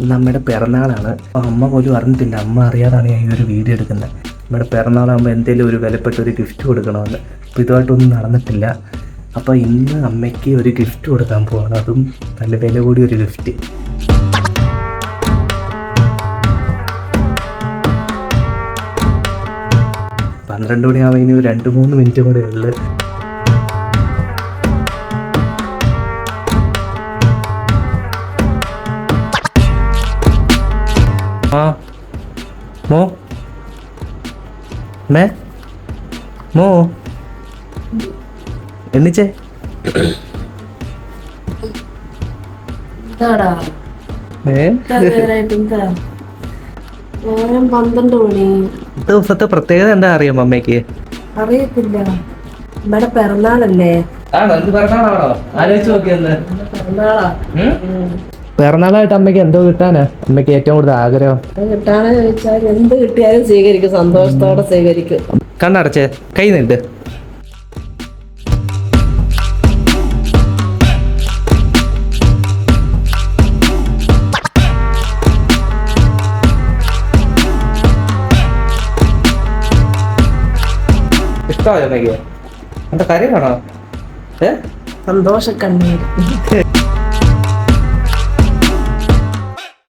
ഇന്ന് അമ്മയുടെ പിറന്നാളാണ്. അപ്പോൾ അമ്മ പോലും അറിഞ്ഞിട്ടില്ല. അമ്മ അറിയാതാണ് ഞാൻ ഈ ഒരു വീഡിയോ എടുക്കുന്നത്. അമ്മയുടെ പിറന്നാളാകുമ്പോൾ എന്തെങ്കിലും ഒരു വിലപ്പെട്ട ഒരു ഗിഫ്റ്റ് കൊടുക്കണമെന്ന്. അപ്പോൾ ഇതുമായിട്ടൊന്നും നടന്നിട്ടില്ല. അപ്പോൾ ഇന്ന് അമ്മയ്ക്ക് ഒരു ഗിഫ്റ്റ് കൊടുക്കാൻ പോവാണ്. അതും നല്ല വില കൂടിയ ഒരു ഗിഫ്റ്റ്. പന്ത്രണ്ട് മണിയാവുമ്പോൾ ഇനി ഒരു 2-3 മിനിറ്റ് കൂടെ ഉള്ളു. ആ മോ മേ മോ എണ്ണിച്ചേ. ദിവസത്തെ പ്രത്യേകത എന്താ അറിയാം അമ്മയ്ക്ക്? അറിയത്തില്ല. നമ്മുടെ പിറന്നാളല്ലേ? ആലോചിച്ച് നോക്കിയെന്ന്. പിറന്നാളാ. പിറന്നാളായിട്ട് അമ്മയ്ക്ക് എന്തോ കിട്ടാനാ അമ്മയ്ക്ക് ഏറ്റവും കൂടുതൽ ആഗ്രഹം? കിട്ടാന്ന് ചോദിച്ചാൽ എന്ത് കിട്ടിയാലും സ്വീകരിക്കും, സന്തോഷത്തോടെ സ്വീകരിക്കും. കണ്ണടച്ചേ, കൈ നീട്ട്. ഇഷ്ടമായോ അമ്മയ്ക്ക്? എന്താ കാര്യമാണോ? സന്തോഷക്കണ്ണീര്.